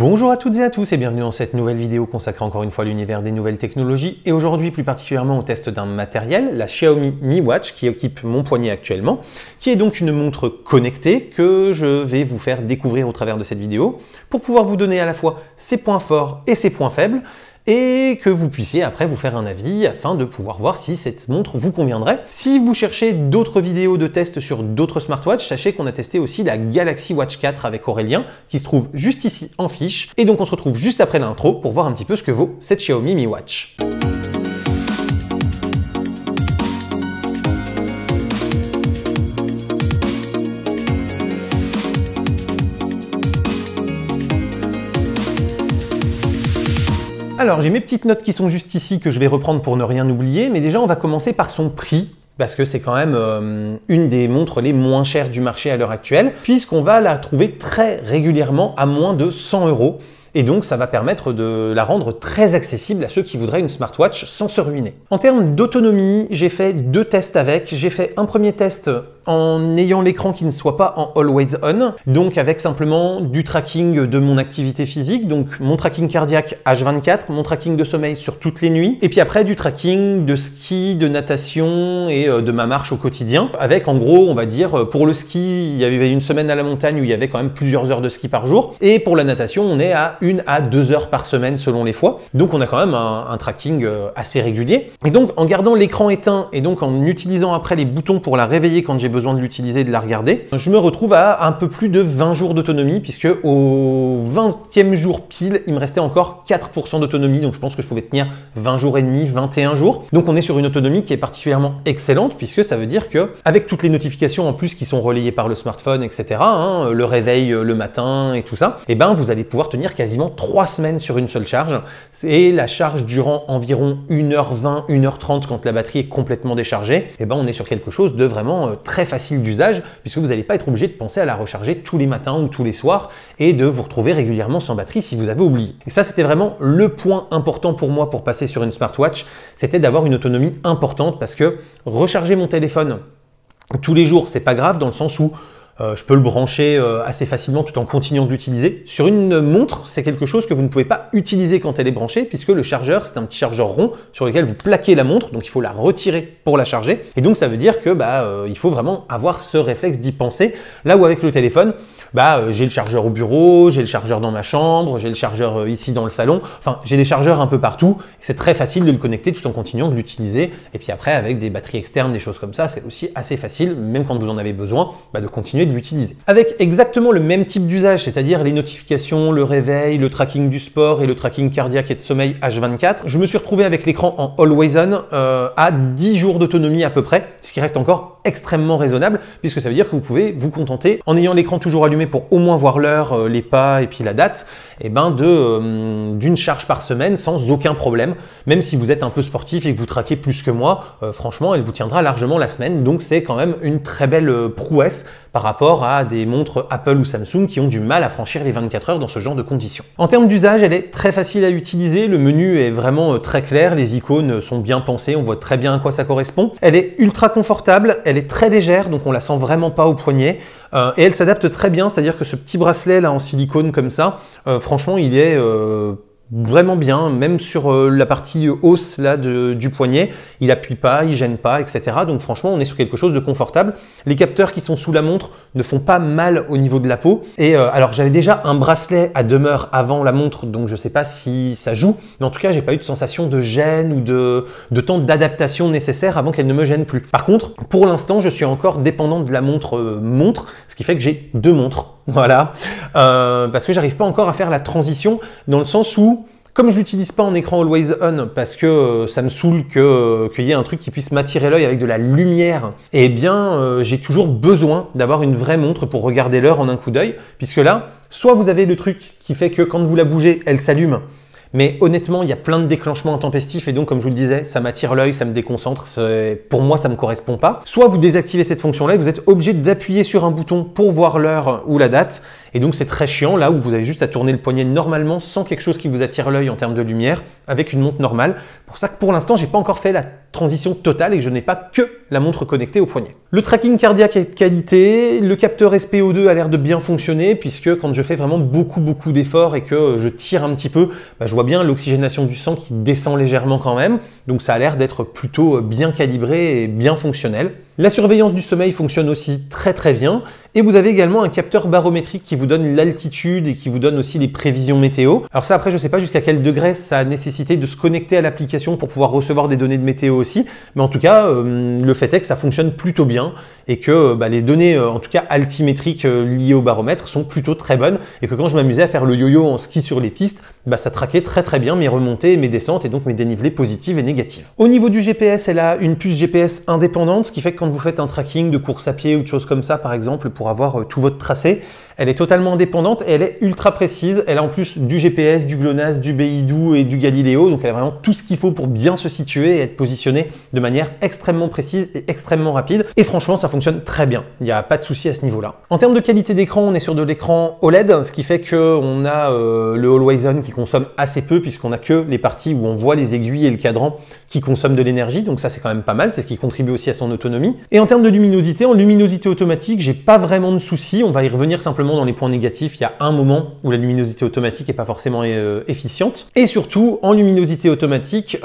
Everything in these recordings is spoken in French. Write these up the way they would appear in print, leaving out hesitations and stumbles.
Bonjour à toutes et à tous et bienvenue dans cette nouvelle vidéo consacrée encore une fois à l'univers des nouvelles technologies et aujourd'hui plus particulièrement au test d'un matériel, la Xiaomi Mi Watch qui équipe mon poignet actuellement, qui est donc une montre connectée que je vais vous faire découvrir au travers de cette vidéo pour pouvoir vous donner à la fois ses points forts et ses points faibles et que vous puissiez après vous faire un avis afin de pouvoir voir si cette montre vous conviendrait. Si vous cherchez d'autres vidéos de test sur d'autres smartwatches, sachez qu'on a testé aussi la Galaxy Watch 4 avec Aurélien, qui se trouve juste ici en fiche. Et donc on se retrouve juste après l'intro pour voir un petit peu ce que vaut cette Xiaomi Mi Watch. Alors j'ai mes petites notes qui sont juste ici que je vais reprendre pour ne rien oublier, mais déjà on va commencer par son prix, parce que c'est quand même une des montres les moins chères du marché à l'heure actuelle, puisqu'on va la trouver très régulièrement à moins de 100 €. Et donc ça va permettre de la rendre très accessible à ceux qui voudraient une smartwatch sans se ruiner. En termes d'autonomie, j'ai fait deux tests avec. J'ai fait un premier test en ayant l'écran qui ne soit pas en Always On, donc avec simplement du tracking de mon activité physique, donc mon tracking cardiaque H24, mon tracking de sommeil sur toutes les nuits, et puis après du tracking de ski, de natation et de ma marche au quotidien, avec en gros, on va dire, pour le ski, il y avait une semaine à la montagne où il y avait quand même plusieurs heures de ski par jour, et pour la natation, on est à 1 à 2 heures par semaine selon les fois, donc on a quand même un tracking assez régulier. Et donc en gardant l'écran éteint et donc en utilisant après les boutons pour la réveiller quand j'ai besoin de l'utiliser et de la regarder, je me retrouve à un peu plus de 20 jours d'autonomie puisque au 20e jour pile, il me restait encore 4% d'autonomie, donc je pense que je pouvais tenir 20 jours et demi, 21 jours. Donc on est sur une autonomie qui est particulièrement excellente puisque ça veut dire que avec toutes les notifications en plus qui sont relayées par le smartphone, etc., le réveil le matin et tout ça, et ben vous allez pouvoir tenir quasiment 3 semaines sur une seule charge. Et la charge durant environ 1h20, 1h30 quand la batterie est complètement déchargée, et ben on est sur quelque chose de vraiment très facile d'usage puisque vous n'allez pas être obligé de penser à la recharger tous les matins ou tous les soirs et de vous retrouver régulièrement sans batterie si vous avez oublié. Et ça, c'était vraiment le point important pour moi pour passer sur une smartwatch, c'était d'avoir une autonomie importante parce que recharger mon téléphone tous les jours, c'est pas grave dans le sens où je peux le brancher assez facilement tout en continuant de l'utiliser. Sur une montre, c'est quelque chose que vous ne pouvez pas utiliser quand elle est branchée puisque le chargeur, c'est un petit chargeur rond sur lequel vous plaquez la montre, donc il faut la retirer pour la charger. Et donc ça veut dire que il faut vraiment avoir ce réflexe d'y penser. Là où avec le téléphone, j'ai le chargeur au bureau, j'ai le chargeur dans ma chambre, j'ai le chargeur ici dans le salon. Enfin, j'ai des chargeurs un peu partout. C'est très facile de le connecter tout en continuant de l'utiliser. Et puis après, avec des batteries externes, des choses comme ça, c'est aussi assez facile, même quand vous en avez besoin, de continuer de l'utiliser. Avec exactement le même type d'usage, c'est-à-dire les notifications, le réveil, le tracking du sport et le tracking cardiaque et de sommeil H24, je me suis retrouvé avec l'écran en Always On à 10 jours d'autonomie à peu près, ce qui reste encore extrêmement raisonnable puisque ça veut dire que vous pouvez vous contenter, en ayant l'écran toujours allumé pour au moins voir l'heure, les pas et puis la date, d'une charge par semaine sans aucun problème. Même si vous êtes un peu sportif et que vous traquez plus que moi, franchement, elle vous tiendra largement la semaine. Donc c'est quand même une très belle prouesse par rapport à des montres Apple ou Samsung qui ont du mal à franchir les 24 heures dans ce genre de conditions. En termes d'usage, elle est très facile à utiliser. Le menu est vraiment très clair. Les icônes sont bien pensées. On voit très bien à quoi ça correspond. Elle est ultra confortable. Elle est très légère, donc on la sent vraiment pas au poignet. Et elle s'adapte très bien, c'est-à-dire que ce petit bracelet là en silicone comme ça, franchement il est vraiment bien, même sur la partie hausse là du poignet, il appuie pas, il gêne pas, etc. Donc franchement, on est sur quelque chose de confortable. Les capteurs qui sont sous la montre ne font pas mal au niveau de la peau. Et alors j'avais déjà un bracelet à demeure avant la montre, donc je sais pas si ça joue, mais en tout cas, j'ai pas eu de sensation de gêne ou de temps d'adaptation nécessaire avant qu'elle ne me gêne plus. Par contre, pour l'instant, je suis encore dépendant de la montre ce qui fait que j'ai deux montres. Voilà, parce que j'arrive pas encore à faire la transition dans le sens où, comme je l'utilise pas en écran Always On parce que ça me saoule qu'il y ait un truc qui puisse m'attirer l'œil avec de la lumière, eh bien j'ai toujours besoin d'avoir une vraie montre pour regarder l'heure en un coup d'œil, puisque là, soit vous avez le truc qui fait que quand vous la bougez, elle s'allume, mais honnêtement, il y a plein de déclenchements intempestifs et donc, comme je vous le disais, ça m'attire l'œil, ça me déconcentre. Pour moi, ça ne me correspond pas. Soit vous désactivez cette fonction-là et vous êtes obligé d'appuyer sur un bouton pour voir l'heure ou la date. Et donc c'est très chiant là où vous avez juste à tourner le poignet normalement sans quelque chose qui vous attire l'œil en termes de lumière avec une montre normale. Pour ça que pour l'instant, j'ai pas encore fait la transition totale et que je n'ai pas que la montre connectée au poignet. Le tracking cardiaque est de qualité, le capteur SpO2 a l'air de bien fonctionner puisque quand je fais vraiment beaucoup d'efforts et que je tire un petit peu, je vois bien l'oxygénation du sang qui descend légèrement quand même. Donc ça a l'air d'être plutôt bien calibré et bien fonctionnel. La surveillance du sommeil fonctionne aussi très bien. Et vous avez également un capteur barométrique qui vous donne l'altitude et qui vous donne aussi les prévisions météo. Alors ça, après, je ne sais pas jusqu'à quel degré ça a nécessité de se connecter à l'application pour pouvoir recevoir des données de météo aussi. Mais en tout cas, le fait est que ça fonctionne plutôt bien et que les données, en tout cas altimétriques liées au baromètre, sont plutôt très bonnes. Et que quand je m'amusais à faire le yo-yo en ski sur les pistes, ça traquait très bien mes remontées, mes descentes et donc mes dénivelés positives et négatives. Au niveau du GPS, elle a une puce GPS indépendante, ce qui fait que quand vous faites un tracking de course à pied ou de choses comme ça, par exemple, pour avoir tout votre tracé, elle est totalement indépendante et elle est ultra précise. Elle a en plus du GPS, du GLONASS, du Beidou et du Galileo, donc elle a vraiment tout ce qu'il faut pour bien se situer et être positionnée de manière extrêmement précise et extrêmement rapide. Et franchement, ça fonctionne très bien. Il n'y a pas de souci à ce niveau-là. En termes de qualité d'écran, on est sur de l'écran OLED, ce qui fait qu'on a le Always On qui consomme assez peu puisqu'on a que les parties où on voit les aiguilles et le cadran qui consomment de l'énergie. Donc ça, c'est quand même pas mal. C'est ce qui contribue aussi à son autonomie. Et en termes de luminosité, en luminosité automatique, j'ai pas vraiment de soucis. On va y revenir simplement dans les points négatifs. Il y a un moment où la luminosité automatique n'est pas forcément efficiente. Et surtout, en luminosité automatique,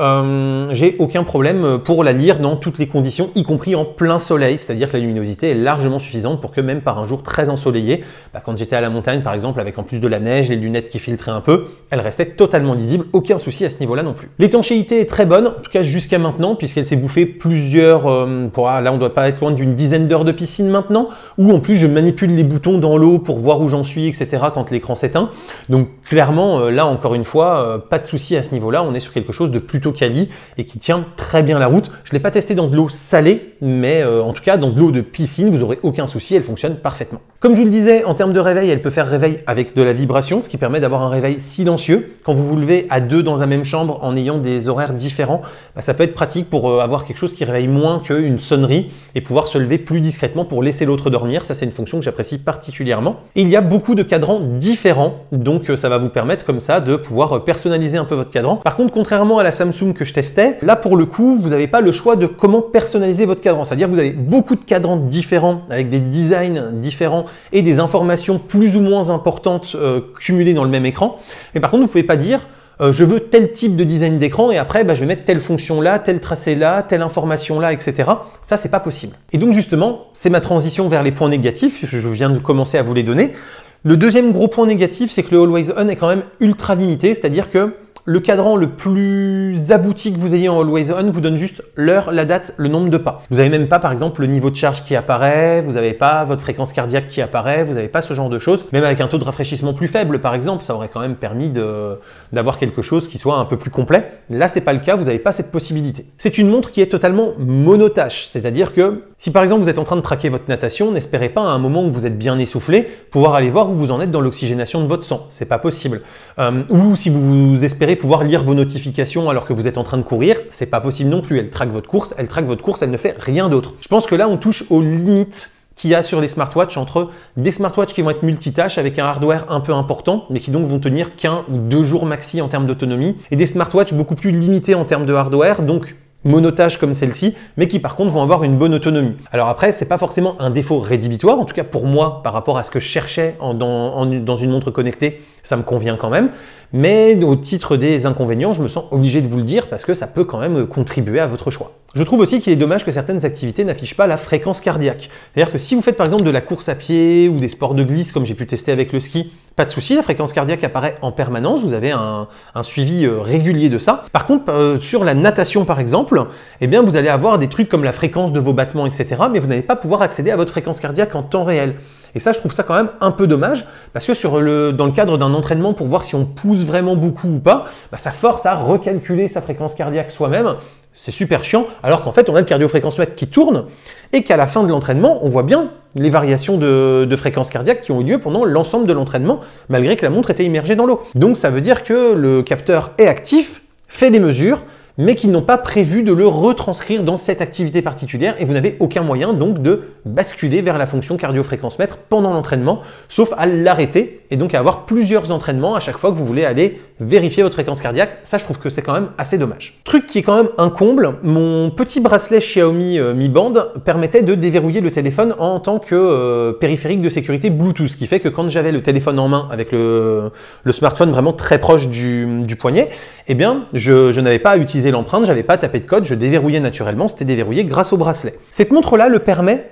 j'ai aucun problème pour la lire dans toutes les conditions, y compris en plein soleil. C'est-à-dire que la luminosité est largement suffisante pour que même par un jour très ensoleillé, quand j'étais à la montagne par exemple, avec en plus de la neige, les lunettes qui filtraient un peu, elle restait totalement lisible. Aucun souci à ce niveau-là non plus. L'étanchéité est très bonne, en tout cas jusqu'à maintenant, puisqu'elle s'est bouffée plusieurs... là, on doit pas être loin d'une dizaine d'heures de piscine maintenant, où en plus je manipule les boutons dans l'eau pour voir où j'en suis, etc. quand l'écran s'éteint. Donc clairement, là encore une fois, pas de souci à ce niveau-là. On est sur quelque chose de plutôt quali et qui tient très bien la route. Je ne l'ai pas testé dans de l'eau salée, mais en tout cas dans de l'eau de piscine, vous n'aurez aucun souci, elle fonctionne parfaitement. Comme je vous le disais, en termes de réveil, elle peut faire réveil avec de la vibration, ce qui permet d'avoir un réveil silencieux. Quand vous vous levez à deux dans la même chambre en ayant des horaires différents, ça peut être pratique pour avoir quelque chose qui réveille moins qu'une sonnerie et pouvoir se lever plus discrètement pour laisser l'autre dormir. Ça, c'est une fonction que j'apprécie particulièrement. Et il y a beaucoup de cadrans différents, donc ça va vous permettre comme ça de pouvoir personnaliser un peu votre cadran. Par contre, contrairement à la Samsung que je testais, là pour le coup, vous n'avez pas le choix de comment personnaliser votre cadran. C'est-à-dire que vous avez beaucoup de cadrans différents avec des designs différents et des informations plus ou moins importantes cumulées dans le même écran. Mais par contre, vous ne pouvez pas dire je veux tel type de design d'écran et après je vais mettre telle fonction là, tel tracé là, telle information là, etc. Ça, c'est pas possible. Et donc justement, c'est ma transition vers les points négatifs. Je viens de commencer à vous les donner. Le deuxième gros point négatif, c'est que le Always On est quand même ultra limité, c'est-à-dire que le cadran le plus abouti que vous ayez en Always On vous donne juste l'heure, la date, le nombre de pas. Vous n'avez même pas par exemple le niveau de charge qui apparaît, vous n'avez pas votre fréquence cardiaque qui apparaît, vous n'avez pas ce genre de choses. Même avec un taux de rafraîchissement plus faible par exemple, ça aurait quand même permis d'avoir quelque chose qui soit un peu plus complet. Là, c'est pas le cas, vous n'avez pas cette possibilité. C'est une montre qui est totalement monotâche, c'est-à-dire que si par exemple vous êtes en train de traquer votre natation, n'espérez pas à un moment où vous êtes bien essoufflé pouvoir aller voir où vous en êtes dans l'oxygénation de votre sang. C'est pas possible. Ou si vous espérez pouvoir lire vos notifications alors que vous êtes en train de courir, c'est pas possible non plus. Elle traque votre course, elle ne fait rien d'autre. Je pense que là, on touche aux limites qu'il y a sur les smartwatches entre des smartwatches qui vont être multitâches avec un hardware un peu important, mais qui donc vont tenir qu'1 ou 2 jours maxi en termes d'autonomie, et des smartwatches beaucoup plus limités en termes de hardware, donc monotâches comme celle-ci, mais qui par contre vont avoir une bonne autonomie. Alors après, c'est pas forcément un défaut rédhibitoire, en tout cas pour moi, par rapport à ce que je cherchais dans une montre connectée, ça me convient quand même, mais au titre des inconvénients, je me sens obligé de vous le dire parce que ça peut quand même contribuer à votre choix. Je trouve aussi qu'il est dommage que certaines activités n'affichent pas la fréquence cardiaque. C'est-à-dire que si vous faites par exemple de la course à pied ou des sports de glisse comme j'ai pu tester avec le ski, pas de souci, la fréquence cardiaque apparaît en permanence, vous avez un suivi régulier de ça. Par contre, sur la natation par exemple, eh bien, vous allez avoir des trucs comme la fréquence de vos battements, etc. Mais vous n'allez pas pouvoir accéder à votre fréquence cardiaque en temps réel. Et ça, je trouve ça quand même un peu dommage parce que dans le cadre d'un entraînement pour voir si on pousse vraiment beaucoup ou pas, ça force à recalculer sa fréquence cardiaque soi-même. C'est super chiant, alors qu'en fait, on a le cardio-fréquencemètre qui tourne et qu'à la fin de l'entraînement, on voit bien les variations de fréquence cardiaque qui ont eu lieu pendant l'ensemble de l'entraînement, malgré que la montre était immergée dans l'eau. Donc, ça veut dire que le capteur est actif, fait des mesures, mais qu'ils n'ont pas prévu de le retranscrire dans cette activité particulière et vous n'avez aucun moyen donc de basculer vers la fonction cardio-fréquence-mètre pendant l'entraînement, sauf à l'arrêter et donc à avoir plusieurs entraînements à chaque fois que vous voulez aller vérifier votre fréquence cardiaque. Ça, je trouve que c'est quand même assez dommage. Truc qui est quand même un comble, mon petit bracelet Xiaomi Mi Band permettait de déverrouiller le téléphone en tant que périphérique de sécurité Bluetooth, ce qui fait que quand j'avais le téléphone en main avec le smartphone vraiment très proche du poignet, eh bien, je n'avais pas à utiliser l'empreinte, j'avais pas à taper de code, je déverrouillais naturellement, c'était déverrouillé grâce au bracelet. Cette montre-là le permet,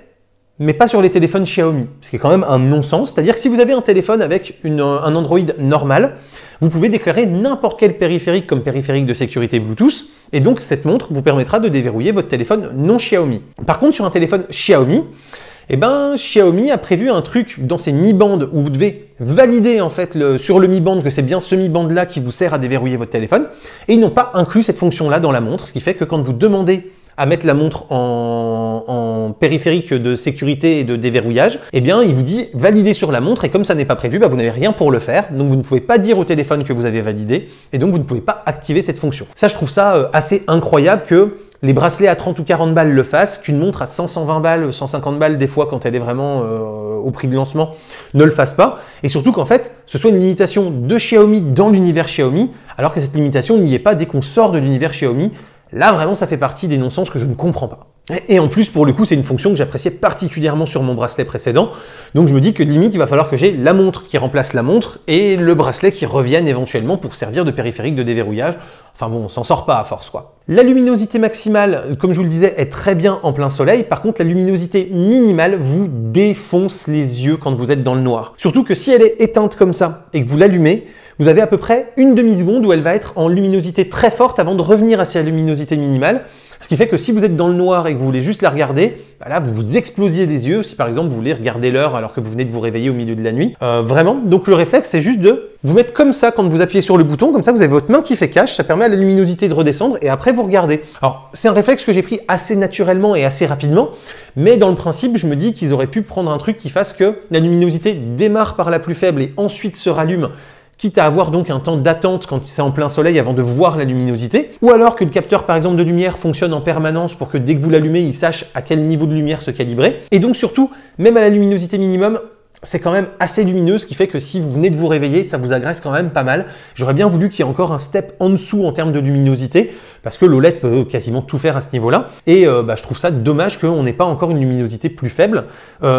mais pas sur les téléphones Xiaomi, ce qui est quand même un non-sens. C'est-à-dire que si vous avez un téléphone avec un Android normal, vous pouvez déclarer n'importe quel périphérique comme périphérique de sécurité Bluetooth, et donc cette montre vous permettra de déverrouiller votre téléphone non Xiaomi. Par contre, sur un téléphone Xiaomi, eh ben, Xiaomi a prévu un truc dans ses Mi Band où vous devez valider en fait sur le Mi Band que c'est bien ce Mi Band là qui vous sert à déverrouiller votre téléphone, et ils n'ont pas inclus cette fonction-là dans la montre, ce qui fait que quand vous demandez à mettre la montre en périphérique de sécurité et de déverrouillage, eh bien, il vous dit valider sur la montre et comme ça n'est pas prévu, bah, vous n'avez rien pour le faire. Donc, vous ne pouvez pas dire au téléphone que vous avez validé et donc vous ne pouvez pas activer cette fonction. Ça, je trouve ça assez incroyable que les bracelets à 30 ou 40 balles le fassent, qu'une montre à 100, 120 balles, 150 balles des fois quand elle est vraiment au prix de lancement ne le fasse pas. Et surtout qu'en fait, ce soit une limitation de Xiaomi dans l'univers Xiaomi, alors que cette limitation n'y est pas dès qu'on sort de l'univers Xiaomi. Là, vraiment, ça fait partie des non-sens que je ne comprends pas. Et en plus, pour le coup, c'est une fonction que j'appréciais particulièrement sur mon bracelet précédent. Donc, je me dis que limite, il va falloir que j'ai la montre qui remplace la montre et le bracelet qui revienne éventuellement pour servir de périphérique de déverrouillage. Enfin bon, on s'en sort pas à force, quoi. La luminosité maximale, comme je vous le disais, est très bien en plein soleil. Par contre, la luminosité minimale vous défonce les yeux quand vous êtes dans le noir. Surtout que si elle est éteinte comme ça et que vous l'allumez, vous avez à peu près une demi-seconde où elle va être en luminosité très forte avant de revenir à sa luminosité minimale. Ce qui fait que si vous êtes dans le noir et que vous voulez juste la regarder, bah là vous vous explosiez des yeux. Si par exemple vous voulez regarder l'heure alors que vous venez de vous réveiller au milieu de la nuit. Vraiment, donc le réflexe c'est juste de vous mettre comme ça quand vous appuyez sur le bouton. Comme ça vous avez votre main qui fait cache, ça permet à la luminosité de redescendre et après vous regardez. Alors c'est un réflexe que j'ai pris assez naturellement et assez rapidement. Mais dans le principe je me dis qu'ils auraient pu prendre un truc qui fasse que la luminosité démarre par la plus faible et ensuite se rallume, quitte à avoir donc un temps d'attente quand c'est en plein soleil avant de voir la luminosité, ou alors que le capteur par exemple de lumière fonctionne en permanence pour que dès que vous l'allumez, il sache à quel niveau de lumière se calibrer. Et donc surtout, même à la luminosité minimum, c'est quand même assez lumineux, ce qui fait que si vous venez de vous réveiller, ça vous agresse quand même pas mal. J'aurais bien voulu qu'il y ait encore un step en dessous en termes de luminosité, parce que l'OLED peut quasiment tout faire à ce niveau-là. Et je trouve ça dommage qu'on n'ait pas encore une luminosité plus faible,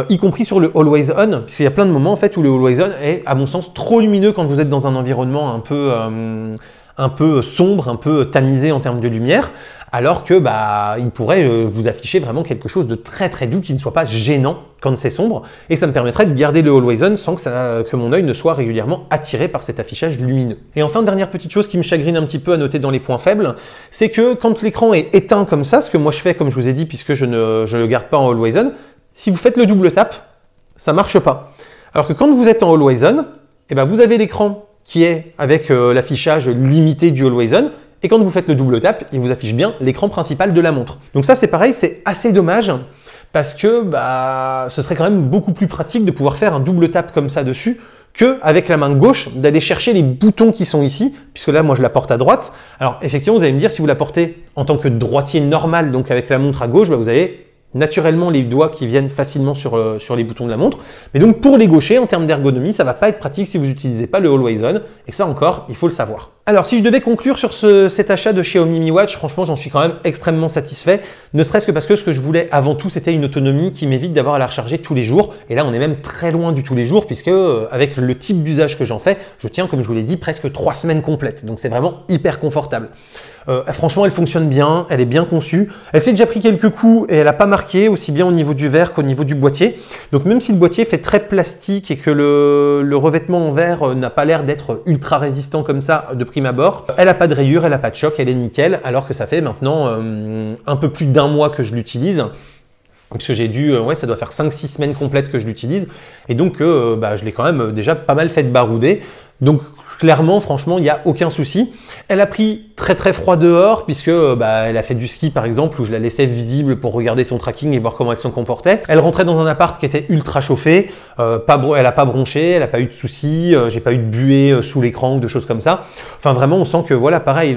y compris sur le Always On, parce qu'il y a plein de moments en fait où le Always On est, à mon sens, trop lumineux quand vous êtes dans un environnement un peu sombre, un peu tamisé en termes de lumière, alors que il pourrait vous afficher vraiment quelque chose de très très doux qui ne soit pas gênant quand c'est sombre, et ça me permettrait de garder le Always On sans que mon œil ne soit régulièrement attiré par cet affichage lumineux. Et enfin, dernière petite chose qui me chagrine un petit peu à noter dans les points faibles, c'est que quand l'écran est éteint comme ça, ce que moi je fais comme je vous ai dit puisque je ne le garde pas en Always On, si vous faites le double tap, ça marche pas. Alors que quand vous êtes en Always On, vous avez l'écran qui est avec l'affichage limité du Always On, et quand vous faites le double tap, il vous affiche bien l'écran principal de la montre. Donc ça c'est pareil, c'est assez dommage, parce que ce serait quand même beaucoup plus pratique de pouvoir faire un double tap comme ça dessus, qu'avec la main gauche, d'aller chercher les boutons qui sont ici, puisque là moi je la porte à droite. Alors effectivement vous allez me dire, si vous la portez en tant que droitier normal, donc avec la montre à gauche, vous avez naturellement les doigts qui viennent facilement sur les boutons de la montre. Mais donc pour les gauchers, en termes d'ergonomie, ça va pas être pratique si vous n'utilisez pas le Always On. Et ça encore, il faut le savoir. Alors si je devais conclure sur cet achat de Xiaomi Mi Watch, franchement j'en suis quand même extrêmement satisfait. Ne serait-ce que parce que ce que je voulais avant tout, c'était une autonomie qui m'évite d'avoir à la recharger tous les jours. Et là on est même très loin du tous les jours, puisque avec le type d'usage que j'en fais, je tiens, comme je vous l'ai dit, presque 3 semaines complètes. Donc c'est vraiment hyper confortable. Franchement, elle fonctionne bien, elle est bien conçue. Elle s'est déjà pris quelques coups et elle n'a pas marqué, aussi bien au niveau du verre qu'au niveau du boîtier. Donc même si le boîtier fait très plastique et que le revêtement en verre n'a pas l'air d'être ultra résistant comme ça de prime abord, elle n'a pas de rayures, elle n'a pas de choc, elle est nickel, alors que ça fait maintenant un peu plus d'un mois que je l'utilise. Parce que j'ai dû, ça doit faire 5-6 semaines complètes que je l'utilise. Et donc, je l'ai quand même déjà pas mal fait barouder. Donc clairement, franchement, il n'y a aucun souci. Elle a pris très froid dehors puisque elle a fait du ski par exemple où je la laissais visible pour regarder son tracking et voir comment elle se comportait. Elle rentrait dans un appart qui était ultra chauffé, elle a pas bronché, elle a pas eu de soucis, j'ai pas eu de buée sous l'écran ou de choses comme ça. Enfin vraiment on sent que voilà pareil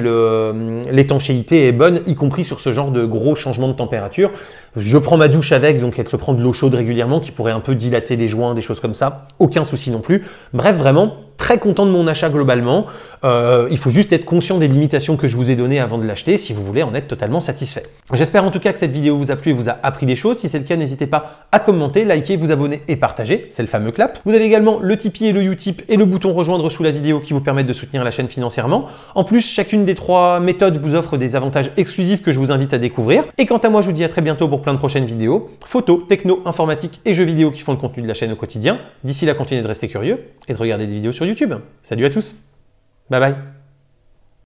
l'étanchéité est bonne y compris sur ce genre de gros changements de température. Je prends ma douche avec, donc elle se prend de l'eau chaude régulièrement qui pourrait un peu dilater les joints, des choses comme ça. Aucun souci non plus. Bref, vraiment très content de mon achat globalement. Il faut juste être conscient des limitations que je vous ai données avant de l'acheter si vous voulez en être totalement satisfait. J'espère en tout cas que cette vidéo vous a plu et vous a appris des choses. Si c'est le cas, n'hésitez pas à commenter, liker, vous abonner et partager. C'est le fameux clap. Vous avez également le Tipeee et le Utip et le bouton rejoindre sous la vidéo qui vous permettent de soutenir la chaîne financièrement. En plus, chacune des 3 méthodes vous offre des avantages exclusifs que je vous invite à découvrir. Et quant à moi, je vous dis à très bientôt pour plein de prochaines vidéos. Photos, techno, informatique et jeux vidéo qui font le contenu de la chaîne au quotidien. D'ici là, continuez de rester curieux et de regarder des vidéos sur YouTube. Salut à tous. Bye bye.